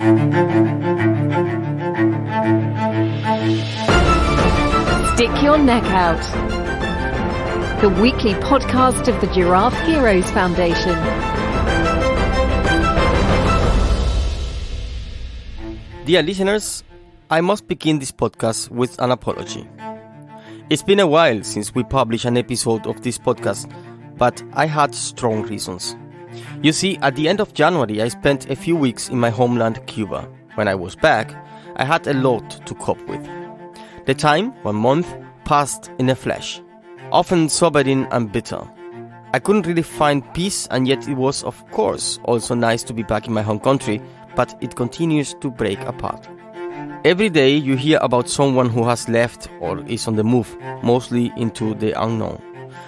Stick Your Neck Out, the weekly podcast of the Giraffe Heroes Foundation. Dear listeners, I must begin this podcast with an apology. It's been a while since we published an episode of this podcast, but I had strong reasons. You see, at the end of January, I spent a few weeks in my homeland, Cuba. When I was back, I had a lot to cope with. The time, 1 month, passed in a flash, often sobering and bitter. I couldn't really find peace, and yet it was, of course, also nice to be back in my home country, but it continues to break apart. Every day you hear about someone who has left or is on the move, mostly into the unknown.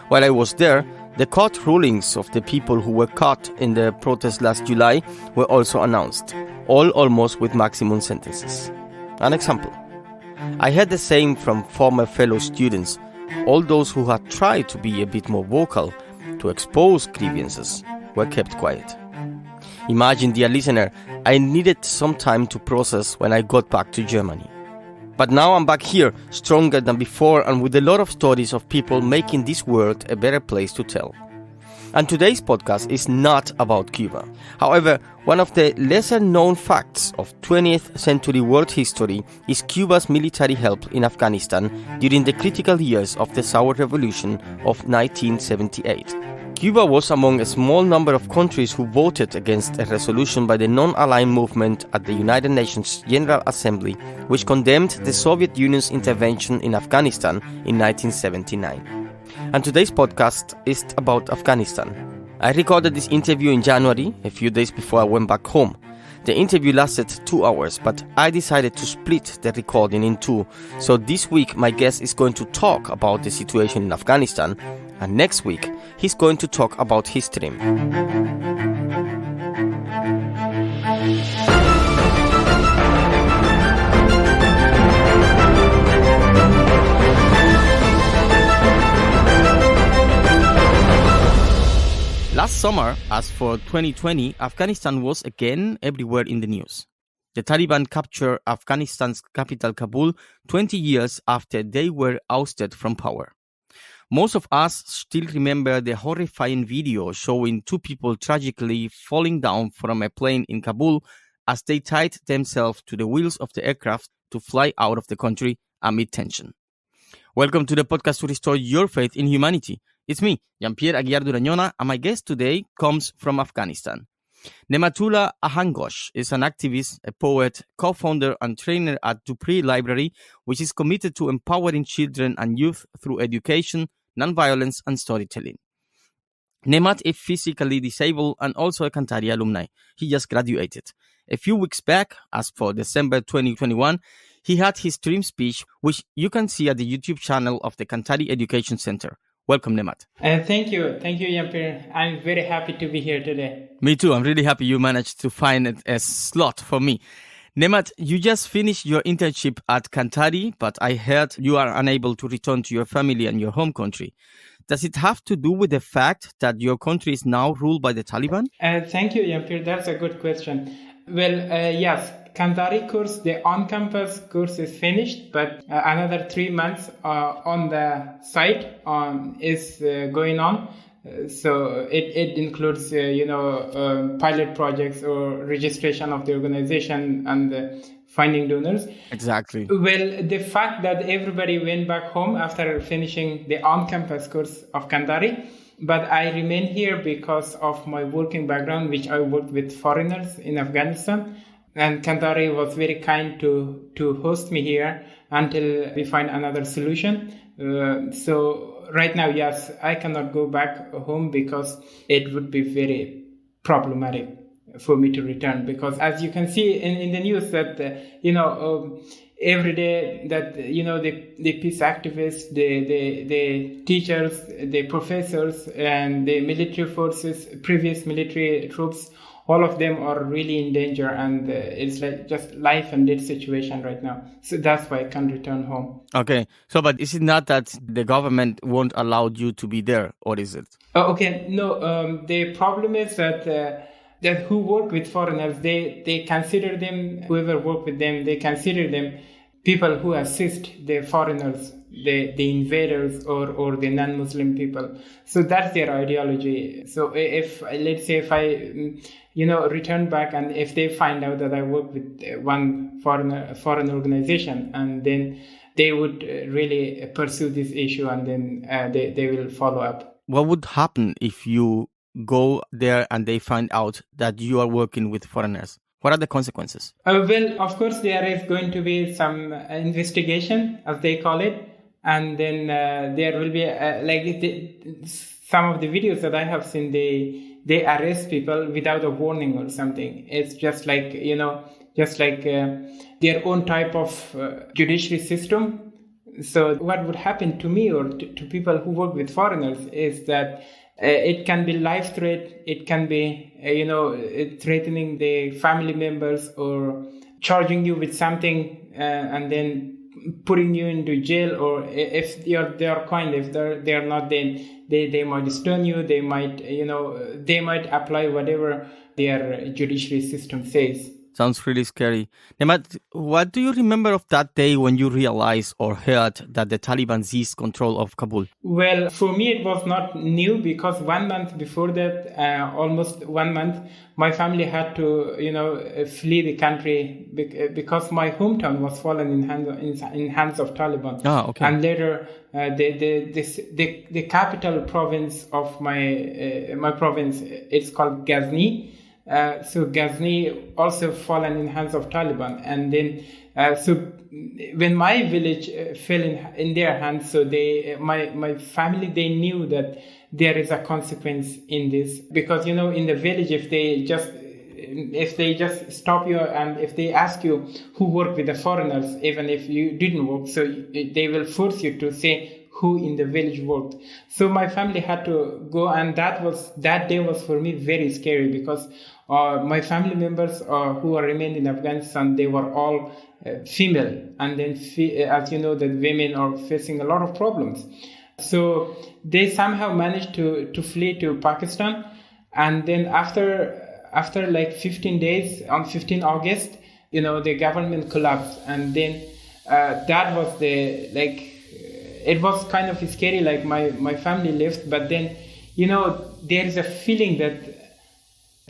While I was there, the court rulings of the people who were caught in the protest last July were also announced, all almost with maximum sentences. An example. I heard the same from former fellow students. All those who had tried to be a bit more vocal, to expose grievances, were kept quiet. Imagine, dear listener, I needed some time to process when I got back to Germany. But now I'm back here, stronger than before and with a lot of stories of people making this world a better place to tell. And today's podcast is not about Cuba. However, one of the lesser known facts of 20th century world history is Cuba's military help in Afghanistan during the critical years of the Saur Revolution of 1978. Cuba was among a small number of countries who voted against a resolution by the non-aligned movement at the United Nations General Assembly, which condemned the Soviet Union's intervention in Afghanistan in 1979. And today's podcast is about Afghanistan. I recorded this interview in January, a few days before I went back home. The interview lasted 2 hours, but I decided to split the recording in two. So this week my guest is going to talk about the situation in Afghanistan, and next week he's going to talk about his dream. Last summer, as for 2020, Afghanistan was again everywhere in the news. The Taliban captured Afghanistan's capital Kabul 20 years after they were ousted from power. Most of us still remember the horrifying video showing two people tragically falling down from a plane in Kabul as they tied themselves to the wheels of the aircraft to fly out of the country amid tension. Welcome to the podcast to restore your faith in humanity. It's me, Jean-Pierre Aguiar Durañona, and my guest today comes from Afghanistan. Nematullah Ahangosh is an activist, a poet, co-founder and trainer at Dupree Library, which is committed to empowering children and youth through education, nonviolence, and storytelling. Nemat is physically disabled and also a Cantari alumni. He just graduated. A few weeks back, as for December 2021, he had his dream speech, which you can see at the YouTube channel of the Cantari Education Center. Welcome, Nemat. Thank you, Jean-Pierre. I'm very happy to be here today. Me too. I'm really happy you managed to find a slot for me. Nemat, you just finished your internship at Cantari, but I heard you are unable to return to your family and your home country. Does it have to do with the fact that your country is now ruled by the Taliban? Thank you, Jean-Pierre. That's a good question. Well, yes. Cantari course, the on-campus course is finished, but another 3 months on the site is going on. So it includes, pilot projects or registration of the organization and finding donors. Exactly. Well, the fact that everybody went back home after finishing the on-campus course of Cantari, but I remain here because of my working background, which I worked with foreigners in Afghanistan. And Cantari was very kind to host me here until we find another solution. So right now, yes, I cannot go back home because it would be very problematic for me to return. Because as you can see in the news that, every day that, the peace activists, the teachers, the professors, and the military forces, previous military troops, all of them are really in danger, and it's like just life and death situation right now. So that's why I can't return home. Okay. So, but is it not that the government won't allow you to be there, or is it? Okay. No, the problem is that that who work with foreigners, they consider them, whoever work with them, they consider them people who assist the foreigners, the invaders or the non-Muslim people. So that's their ideology. So if, let's say, if I, return back and if they find out that I work with one foreign organization, and then they would really pursue this issue, and then they will follow up. What would happen if you go there and they find out that you are working with foreigners? What are the consequences? Well, of course, there is going to be some investigation, as they call it. And then there will be, some of the videos that I have seen, they arrest people without a warning or something. It's just like, their own type of judiciary system. So what would happen to me or to people who work with foreigners is that it can be life threat. It can be, threatening the family members or charging you with something and then putting you into jail. Or if they are kind, if they are not, then they might stone you. They might, they might apply whatever their judiciary system says. Sounds really scary. Nemat, what do you remember of that day when you realized or heard that the Taliban seized control of Kabul? Well, for me, it was not new because 1 month before that, almost 1 month, my family had to, flee the country because my hometown was fallen in hands of Taliban. Ah, okay. And later, the capital province of my province, it's called Ghazni. So Ghazni also fallen in hands of Taliban, and then so when my village fell in their hands, so my family, they knew that there is a consequence in this, because in the village, if they just stop you and if they ask you who worked with the foreigners, even if you didn't work, so they will force you to say who in the village worked. So my family had to go, and that day was for me very scary because my family members who remained in Afghanistan, they were all female, and then as you know, that women are facing a lot of problems. So they somehow managed to flee to Pakistan, and then after like 15 days, on 15 August, the government collapsed, and then that was it was kind of scary, like my family left, but then, there is a feeling that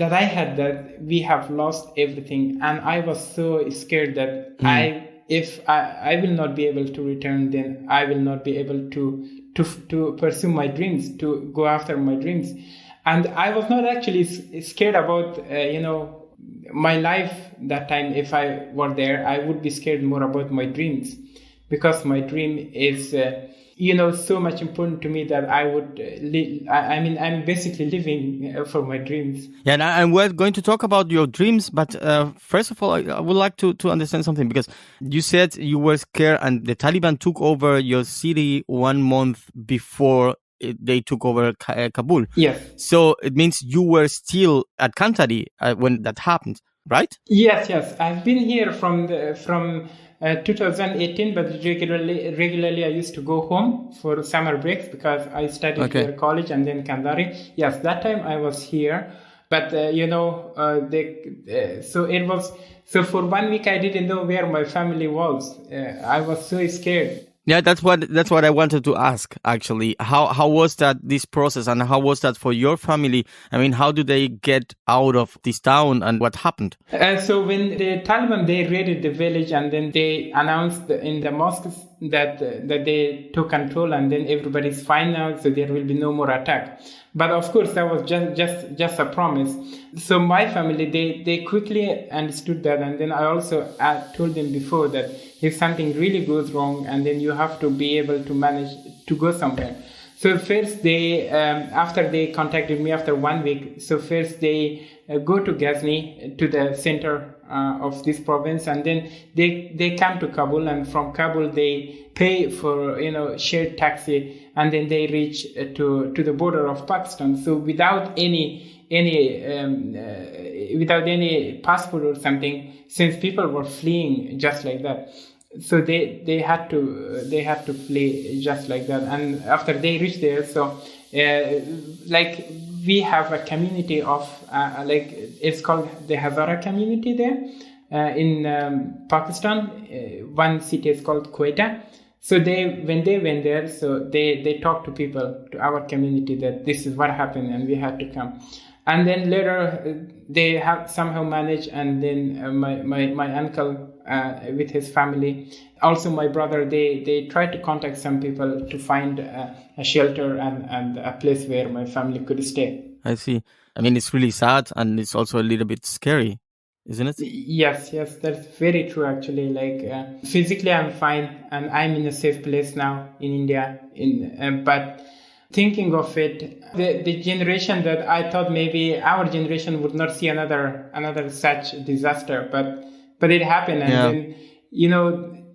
I had that we have lost everything. And I was so scared that if I will not be able to return, then I will not be able to pursue my dreams, to go after my dreams. And I was not actually scared about, my life that time. If I were there, I would be scared more about my dreams, because my dream is, so much important to me that I would I'm basically living for my dreams. Yeah, and we're going to talk about your dreams, but first of all, I would like to understand something, because you said you were scared and the Taliban took over your city 1 month before they took over Kabul. Yes. So it means you were still at Kandahar when that happened, right? Yes. I've been here from 2018, but regularly I used to go home for summer breaks because I studied here college and then Kandahar. Yes, that time I was here, but so for 1 week I didn't know where my family was. I was so scared. Yeah, that's what I wanted to ask, actually. How was this process, and how was that for your family? I mean, how do they get out of this town, and what happened? So when the Taliban, they raided the village, and then they announced in the mosques that they took control, and then everybody's fine now, so there will be no more attack. But of course, that was just a promise. So my family, they quickly understood that, and then I also told them before that if something really goes wrong, and then you have to be able to manage to go somewhere. So first they, after they contacted me after 1 week, so first they go to Ghazni, to the center of this province, and then they come to Kabul, and from Kabul they pay for shared taxi, and then they reach to the border of Pakistan. So without any passport or something, since people were fleeing just like that. So they had to flee just like that. And after they reached there, so we have a community of it's called the Hazara community there in Pakistan. One city is called Quetta. So when they went there, so they talked to people, to our community, that this is what happened and we had to come. And then later they have somehow managed, and then my uncle with his family, also my brother, they tried to contact some people to find a shelter and a place where my family could stay. I see. I mean, it's really sad, and it's also a little bit scary, isn't it? Yes, that's very true, actually. Like physically I'm fine and I'm in a safe place now in India, but thinking of it, the generation that I thought maybe our generation would not see another such disaster, but it happened. And then,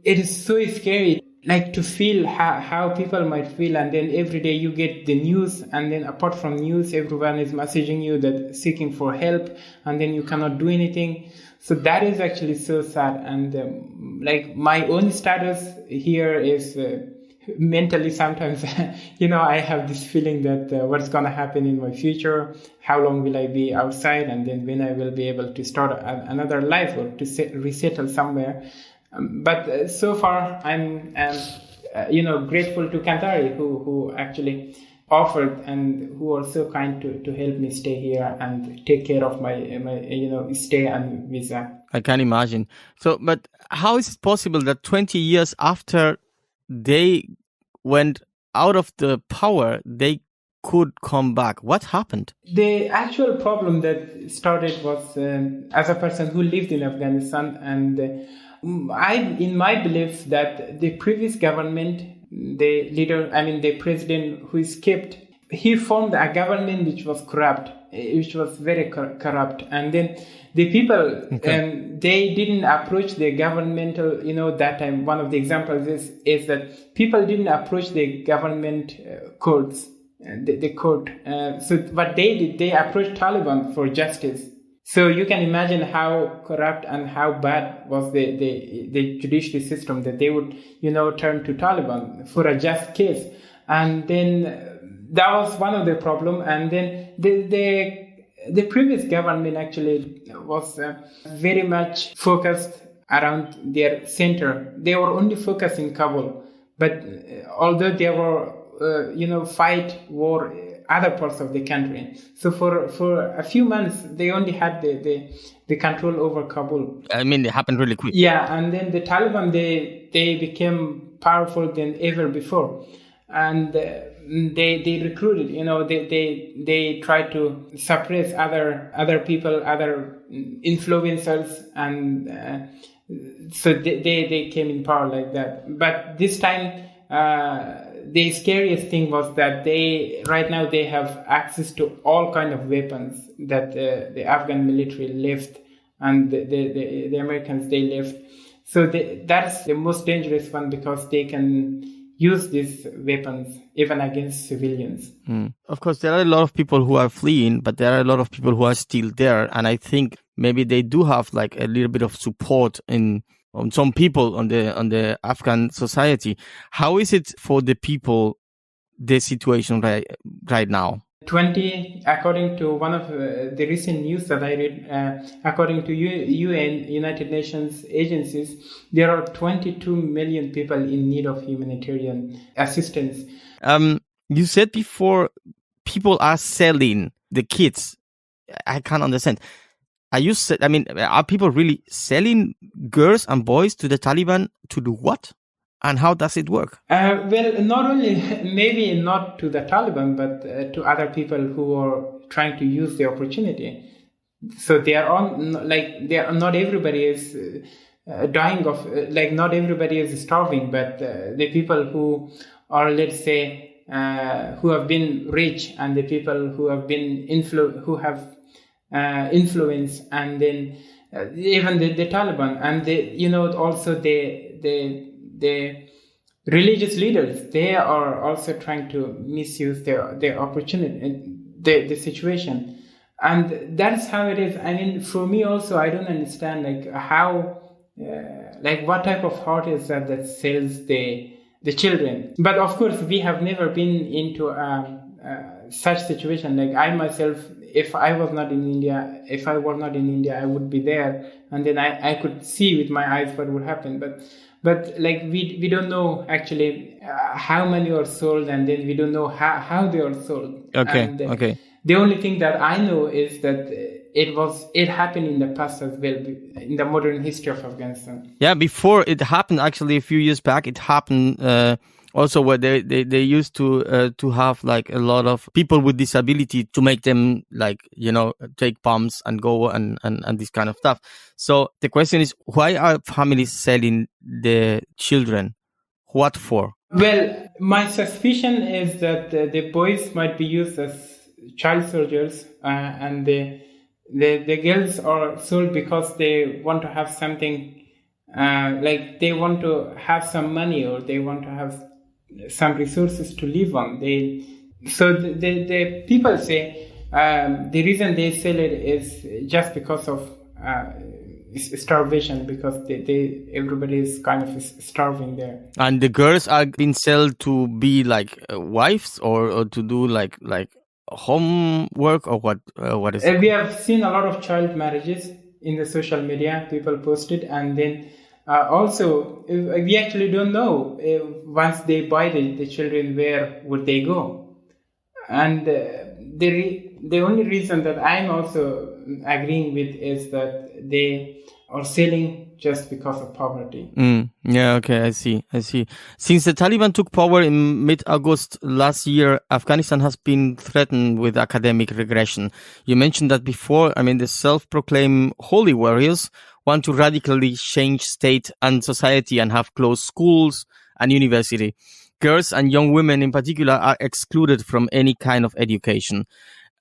it is so scary, like to feel how people might feel. And then every day you get the news, and then apart from news, everyone is messaging you that seeking for help, and then you cannot do anything. So that is actually so sad. And like my own status here is mentally sometimes, I have this feeling that what's going to happen in my future, how long will I be outside, and then when I will be able to start another life or to resettle somewhere. But so far, I'm grateful to Kandari, who actually offered and who are so kind to help me stay here and take care of my stay and visa. I can imagine. So, but how is it possible that 20 years after they went out of the power, they could come back? What happened? The actual problem that started was as a person who lived in Afghanistan, and in my belief that the previous government, the president who escaped, he formed a government which was corrupt, which was very corrupt. And then the people, they didn't approach the governmental, that time. One of the examples is that people didn't approach the government courts, the court. So what they did, they approached Taliban for justice. So you can imagine how corrupt and how bad was the judiciary system, that they would, turn to Taliban for a just case. And then that was one of the problem. And then the previous government actually was very much focused around their center. They were only focused in Kabul. But although they were, fight war other parts of the country. So for a few months, they only had the control over Kabul. I mean, it happened really quick. Yeah, and then the Taliban, they became powerful than ever before. And they recruited, they tried to suppress other people, other influencers, and so they came in power like that. But this time, the scariest thing was that right now they have access to all kind of weapons that the Afghan military left and the Americans, they left. So that's the most dangerous one, because they can use these weapons even against civilians. Of course, there are a lot of people who are fleeing, but there are a lot of people who are still there. And I think maybe they do have like a little bit of support on some people on the Afghan society. How is it for the people, the situation right now? According to one of the recent news that I read, according to UN, United Nations agencies, there are 22 million people in need of humanitarian assistance. You said before people are selling the kids. I can't understand. Are people really selling girls and boys to the Taliban to do what? And how does it work? Well, not only, maybe not to the Taliban, but to other people who are trying to use the opportunity. So not everybody is dying of, not everybody is starving, but the people who are, let's say, who have been rich, and the people who have been influence, and then even the Taliban, and also the religious leaders, they are also trying to misuse their opportunity, the situation, and that's how it is. I mean, for me also, I don't understand how what type of heart is that sells the children. But of course, we have never been into such situation. Like I myself, if I were not in India, I would be there, and then I could see with my eyes what would happen. But like we don't know actually how many are sold, and then we don't know how they are sold. Okay. The only thing that I know is that it happened in the past as well, in the modern history of Afghanistan. Yeah, before it happened, actually a few years back, it happened also where they used to have like a lot of people with disability to make them like, take pumps and go and this kind of stuff. So the question is, why are families selling the children? What for? Well, my suspicion is that the boys might be used as child soldiers, and the girls are sold because they want to have something, like they want to have some money, or they want to have some resources to live on. So the people say the reason they sell it is just because of starvation, because everybody is kind of starving there. And the girls are being sold to be like wives, or to do like homework, or what is it? We have seen a lot of child marriages in the social media. People post it, and then also we actually don't know once they buy the children, where would they go. And the only reason that I'm also agreeing with is that they are selling just because of poverty. Yeah, okay, I see. Since the Taliban took power in mid-August last year, Afghanistan has been threatened with academic regression. You mentioned that before. I mean, the self-proclaimed holy warriors want to radically change state and society and have closed schools and university. Girls and young women in particular are excluded from any kind of education.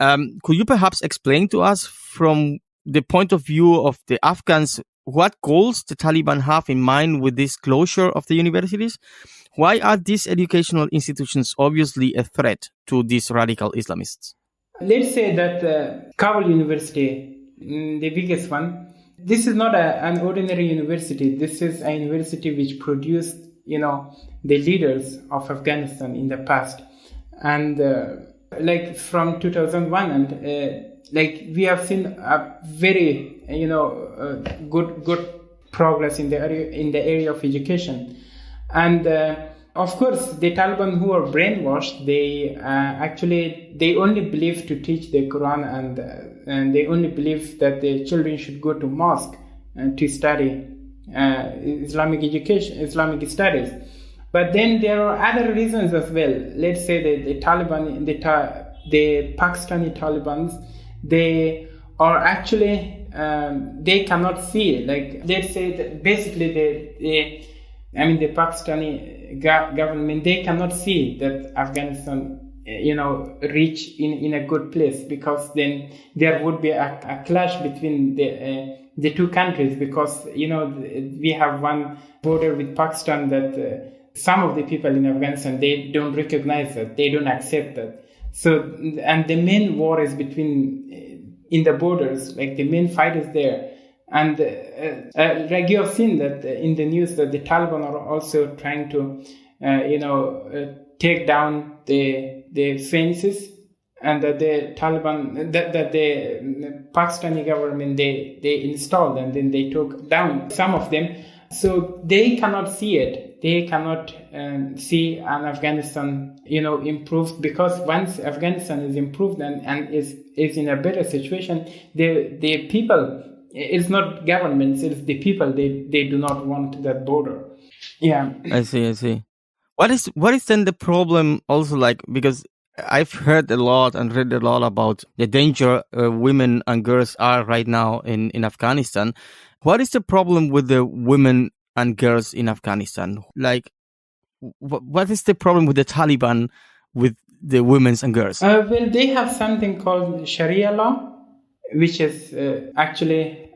Could you perhaps explain to us from the point of view of the Afghans what goals the Taliban have in mind with this closure of the universities? Why are these educational institutions obviously a threat to these radical Islamists? Let's say that Kabul University, the biggest one, this is not an ordinary university. This is a university which produced, the leaders of Afghanistan in the past. And like from 2001, and we have seen a very good progress in the area of education. And of course, the Taliban, who are brainwashed, they only believe to teach the Quran, and they only believe that the children should go to mosque to study Islamic education, Islamic studies. But then there are other reasons as well. Let's say the Taliban, the Pakistani Talibans, they are actually they cannot see. Like, let's say that basically the Pakistani government, they cannot see that Afghanistan reach in a good place, because then there would be a clash between the two countries, because we have one border with Pakistan that some of the people in Afghanistan, they don't recognize that, they don't accept that. So, and the main war is in the borders, like the main fight is there. And like you have seen that in the news, that the Taliban are also trying to take down the fences, and that the Taliban, that the Pakistani government, they installed, and then they took down some of them. So they cannot see it. They cannot see an Afghanistan, improved, because once Afghanistan is improved and is in a better situation, the people, it's not governments, it's the people. They do not want that border. Yeah, I see. What is then the problem also, like, because I've heard a lot and read a lot about the danger women and girls are right now in Afghanistan. What is the problem with the women and girls in Afghanistan? Like, what is the problem with the Taliban with the women and girls? Well, they have something called Sharia Law, which is actually,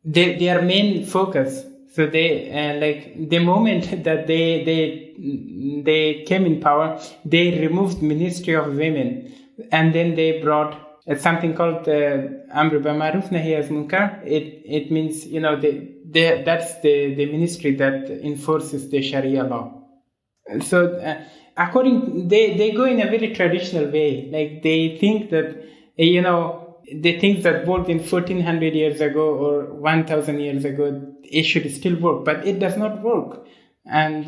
their main focus. So they, like, the moment that they came in power, they removed Ministry of Women, and then they brought something called Amr bil Ma'ruf Nahi az Munkar. It means, that's the ministry that enforces the Sharia law. So they go in a very traditional way. Like they think that, the things that worked in 1400 years ago or 1000 years ago, it should still work, but it does not work. And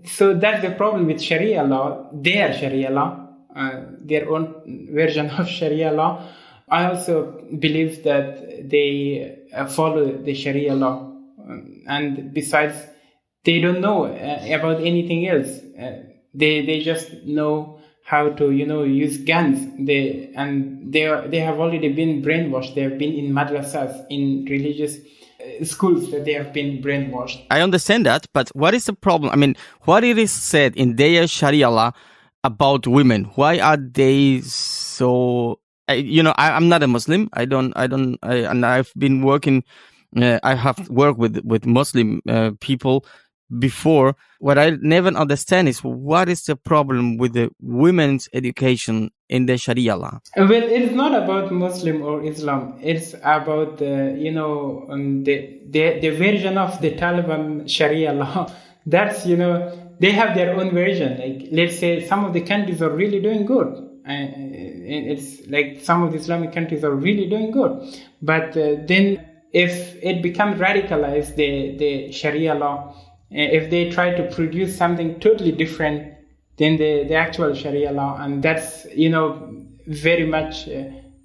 so that's the problem with Sharia law, their Sharia law, their own version of Sharia law. I also believe that they follow the Sharia law. And besides, they don't know about anything else. They just know how to, use guns. They have already been brainwashed. They have been in madrasas, in religious schools, that they have been brainwashed. I understand that, but what is the problem? I mean, what it is said in their Sharia law about women? Why are they so? I'm not a Muslim. And I've been working. I have worked with Muslim people before. What I never understand is what is the problem with the women's education in the Sharia law? Well, it's not about Muslim or Islam. It's about the version of the Taliban Sharia law. That's, they have their own version. Like, let's say some of the countries are really doing good. It's like some of the Islamic countries are really doing good. But then if it becomes radicalized, the Sharia law, if they try to produce something totally different than the actual Sharia law, and that's, very much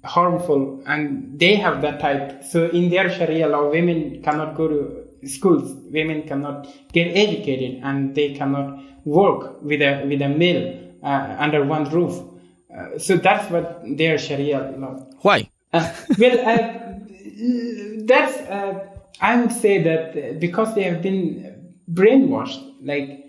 harmful, and they have that type. So in their Sharia law, women cannot go to schools, women cannot get educated, and they cannot work with a male under one roof. So that's what their Sharia law. Why? That's I would say that because they have been brainwashed, like.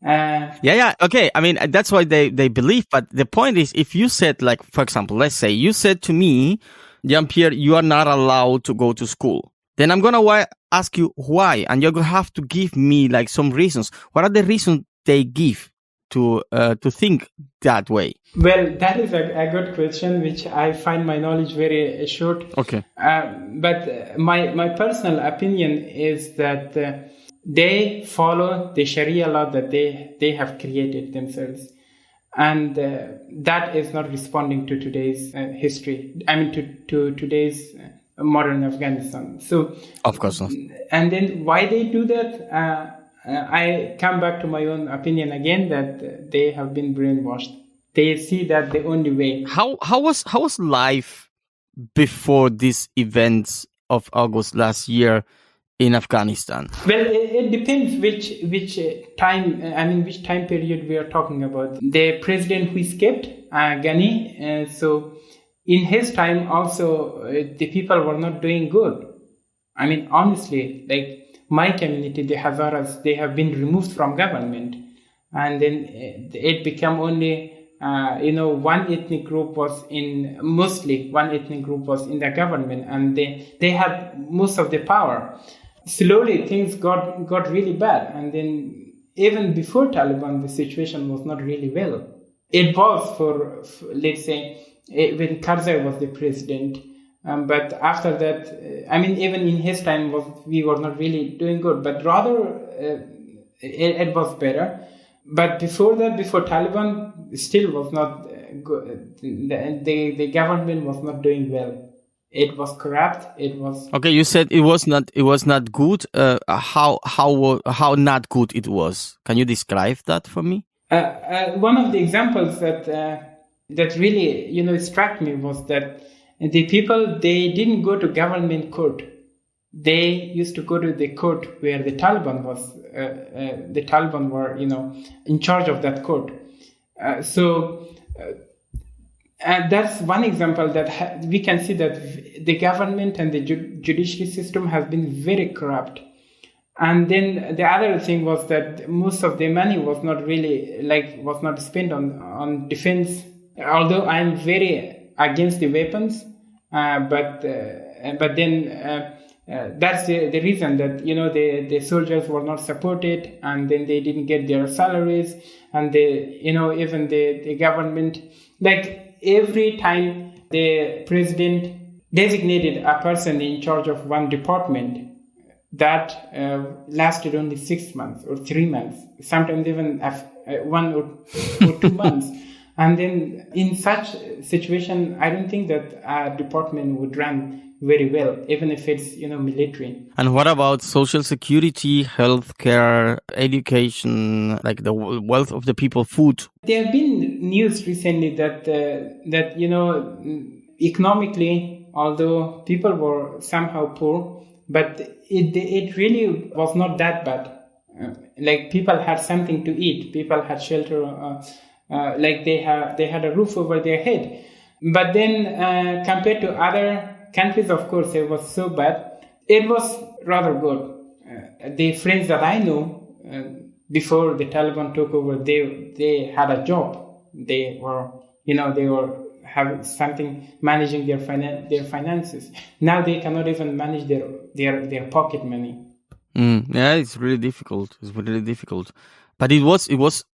Okay. I mean, that's why they believe. But the point is, if you said, like, for example, let's say you said to me, Jean-Pierre, you are not allowed to go to school. Then I'm gonna ask you why, and you're gonna have to give me like some reasons. What are the reasons they give to think that way? Well, that is a good question, which I find my knowledge very short. Okay. But my personal opinion is that they follow the Sharia law that they have created themselves. And that is not responding to today's history. I mean, to today's modern Afghanistan. So, of course not. And then why they do that? I come back to my own opinion again, that they have been brainwashed. They see that the only way. How was life before these events of August last year in Afghanistan? Well, it depends which time period we are talking about. The president who escaped, Ghani, so in his time also the people were not doing good. I mean, honestly, like my community, the Hazaras, they have been removed from government, and then it became only one ethnic group was in the government, and they had most of the power. Slowly things got really bad, and then even before Taliban, the situation was not really well. It was for let's say when Karzai was the president, but after that, even in his time we were not really doing good, but rather it was better. But before that, before Taliban, still was not good. The government was not doing well. It was corrupt. It was. Okay, you said it was not good. How not good it was? Can you describe that for me? One of the examples that really struck me was that the people, they didn't go to government court. They used to go to the court where the Taliban was. The Taliban were in charge of that court. And that's one example that we can see that the government and the judiciary system have been very corrupt. And then the other thing was that most of the money was not spent on defense. Although I'm very against the weapons, but then that's the reason that the soldiers were not supported, and then they didn't get their salaries, and even the government, like. Every time the president designated a person in charge of one department, that lasted only 6 months or 3 months, sometimes even 1 or 2 months. And then in such situation, I don't think that a department would run very well, even if it's, military. And what about social security, healthcare, education, like the wealth of the people, food? There have been news recently that economically, although people were somehow poor, but it really was not that bad. Like people had something to eat, people had shelter, like they had a roof over their head. But then compared to other countries, of course, it was so bad. It was rather good. The friends that I know before the Taliban took over, they had a job. They were having something, managing their finances. Now they cannot even manage their pocket money. Yeah, it's really difficult. But it was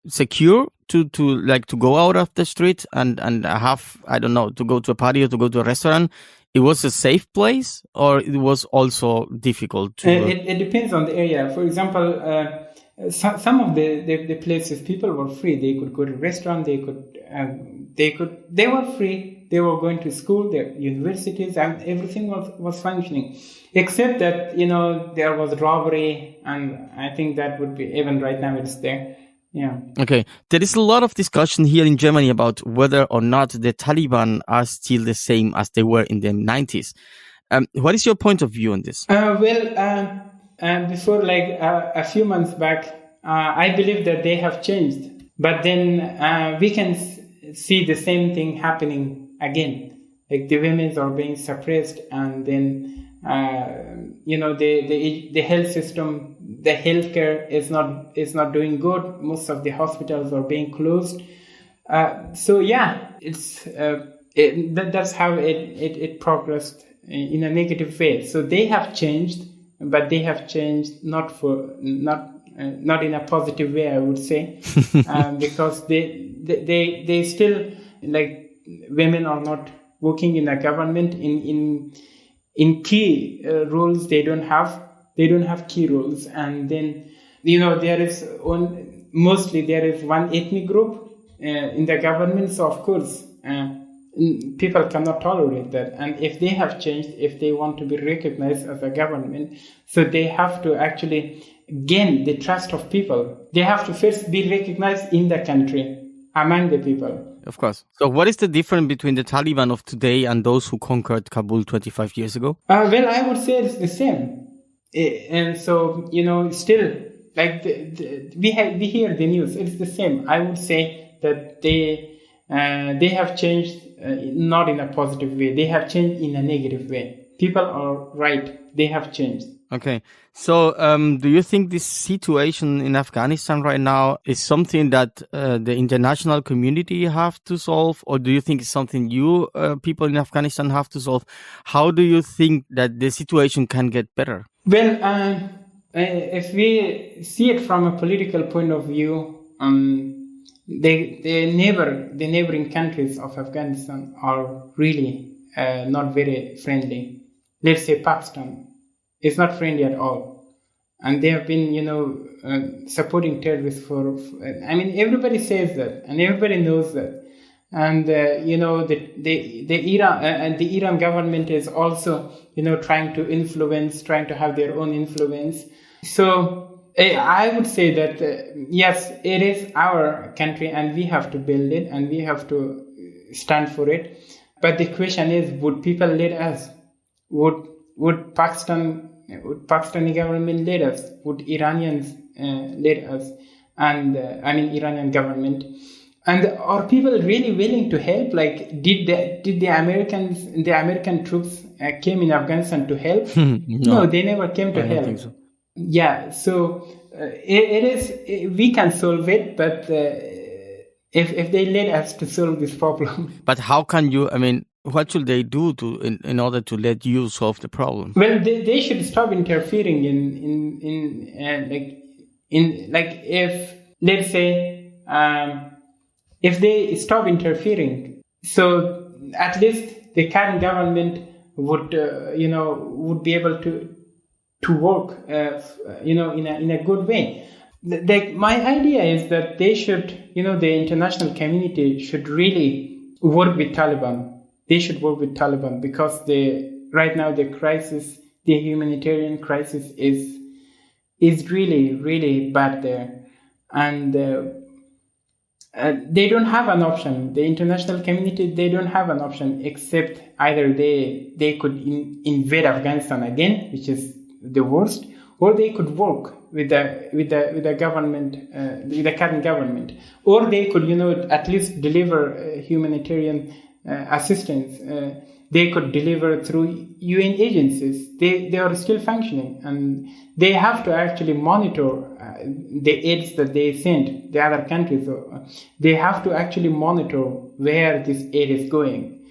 secure to go out of the street and have, I don't know, to go to a party or to go to a restaurant. It was a safe place, or it was also difficult to... It depends on the area. For example, some of the places, people were free. They could go to restaurant. They were free. They were going to school, their universities, and everything was functioning. Except that, there was robbery, and I think that would be, even right now it's there. Yeah. Okay. There is a lot of discussion here in Germany about whether or not the Taliban are still the same as they were in the 90s. What is your point of view on this? Before a few months back, I believe that they have changed. But then we can see the same thing happening again. Like the women are being suppressed, and then the health system, the healthcare is not doing good. Most of the hospitals are being closed. So yeah, that's how it progressed in a negative way. So they have changed, but they have changed not in a positive way, I would say, because they still, like, women are not working in a government in key roles. They don't have key roles, and then there is one ethnic group in the government. So of course people cannot tolerate that, and if they have changed, if they want to be recognized as a government, so they have to actually gain the trust of people. They have to first be recognized in the country, among the people. Of course. So what is the difference between the Taliban of today and those who conquered Kabul 25 years ago? Well, I would say it's the same. And so, still, like we hear the news, it's the same. I would say that they have changed, not in a positive way. They have changed in a negative way. People are right. They have changed. Okay. So do you think this situation in Afghanistan right now is something that the international community have to solve, or do you think it's something you people in Afghanistan have to solve? How do you think that the situation can get better? Well, if we see it from a political point of view, the neighboring countries of Afghanistan are really not very friendly. Let's say Pakistan. It's not friendly at all. And they have been, supporting terrorists for, everybody says that, and everybody knows that. And, the Iran government is also, trying to have their own influence. So I would say that, yes, it is our country, and we have to build it, and we have to stand for it. But the question is, would people lead us? Would Pakistani government lead us? Would Iranians lead us? And Iranian government. And are people really willing to help? Like, did the American troops came in Afghanistan to help? No, they never came to help. I don't think so. Yeah, so we can solve it, but if they let us to solve this problem. But how can you? What should they do in order to let you solve the problem? Well, they should stop interfering if, let's say, if they stop interfering, so at least the current government would be able work, in a good way. My idea is that they should, the international community should really work with Taliban. They should work with Taliban because right now the crisis, the humanitarian crisis is really, really bad there. And they don't have an option. The international community, they don't have an option except either they could invade Afghanistan again, which is the worst, or they could work with the government, with the current government, or they could, at least deliver humanitarian assistance. They could deliver through UN agencies. They are still functioning, and they have to actually monitor the aids that they send the other countries. So they have to actually monitor where this aid is going.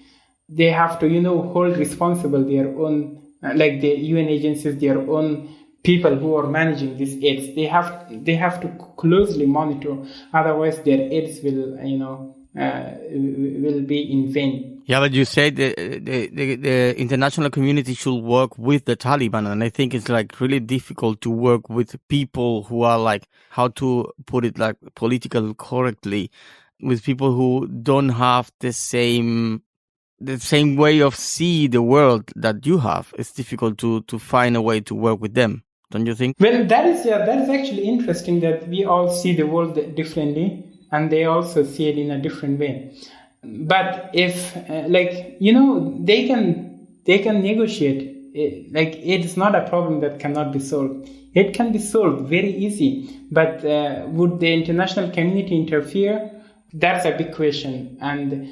They have to, hold responsible their own, like the UN agencies, their own people who are managing these aids. They have to closely monitor. Otherwise, their aids will, will be in vain. Yeah, but you said the international community should work with the Taliban, and I think it's like really difficult to work with people who are like, how to put it like political correctly, with people who don't have the same way of see the world that you have. It's difficult to find a way to work with them, don't you think? Well, that is actually interesting that we all see the world differently, and they also see it in a different way. But if, they can negotiate. It's not a problem that cannot be solved. It can be solved very easy. But would the international community interfere? That's a big question. And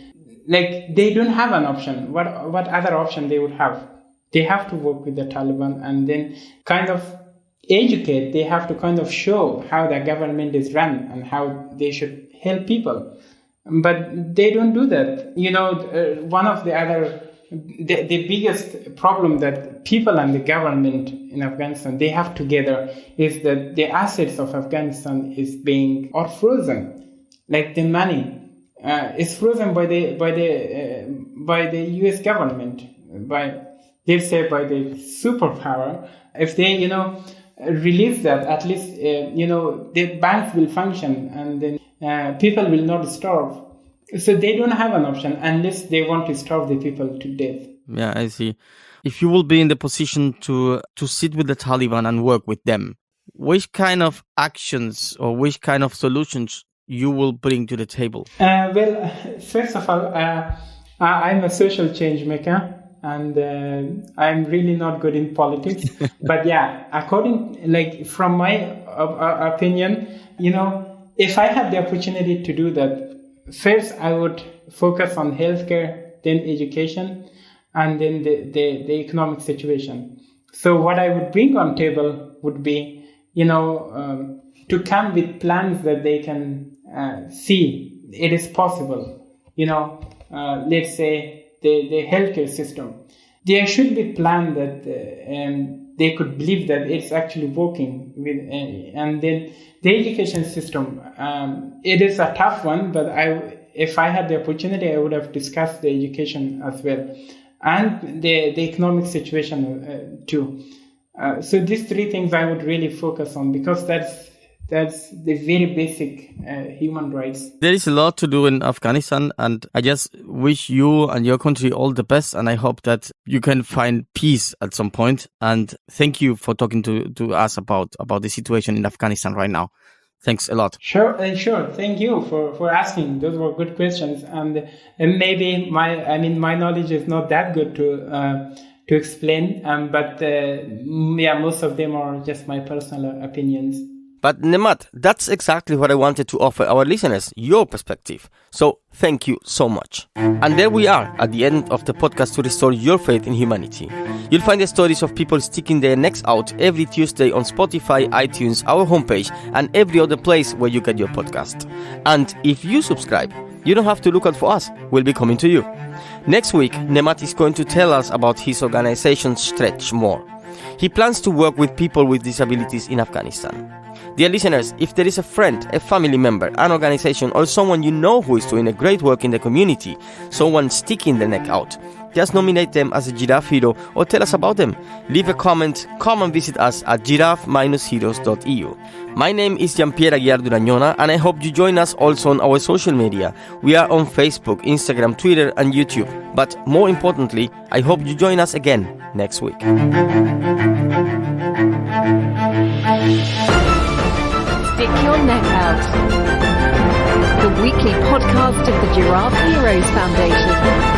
they don't have an option. What other option they would have? They have to work with the Taliban and then kind of educate. They have to kind of show how the government is run and how they should help people. But they don't do that. One of the biggest problem that people and the government in Afghanistan, they have together is that the assets of Afghanistan are frozen. Like the money is frozen by the US government, by the superpower. If they, release that, at least, the banks will function and then people will not starve. So they don't have an option unless they want to starve the people to death. Yeah, I see. If you will be in the position to sit with the Taliban and work with them, which kind of actions or which kind of solutions you will bring to the table? Well, first of all, I'm a social change maker. And I'm really not good in politics. But yeah, from my opinion, if I had the opportunity to do that, first I would focus on healthcare, then education, and then the economic situation. So what I would bring on table would be, to come with plans that they can see it is possible. Let's say, the healthcare system. There should be a plan that they could believe that it's actually working with, and then the education system. It is a tough one, but if I had the opportunity, I would have discussed the education as well, and the economic situation too. So these three things I would really focus on because that's the very basic human rights. There is a lot to do in Afghanistan, and I just wish you and your country all the best, and I hope that you can find peace at some point. And thank you for talking to us about the situation in Afghanistan right now. Thanks a lot. Sure. Thank you for asking. Those were good questions, and maybe my knowledge is not that good to explain, but most of them are just my personal opinions. But Nemat, that's exactly what I wanted to offer our listeners, your perspective. So thank you so much. And there we are at the end of the podcast to restore your faith in humanity. You'll find the stories of people sticking their necks out every Tuesday on Spotify, iTunes, our homepage, and every other place where you get your podcast. And if you subscribe, you don't have to look out for us. We'll be coming to you. Next week, Nemat is going to tell us about his organization Stretch More. He plans to work with people with disabilities in Afghanistan. Dear listeners, if there is a friend, a family member, an organization, or someone you know who is doing a great work in the community, someone sticking their neck out, just nominate them as a giraffe hero or tell us about them. Leave a comment, come and visit us at giraffe-heroes.eu. My name is Jean-Pierre Aguiar Durañona, and I hope you join us also on our social media. We are on Facebook, Instagram, Twitter, and YouTube. But more importantly, I hope you join us again next week. Stick Your Neck Out, the weekly podcast of the Giraffe Heroes Foundation.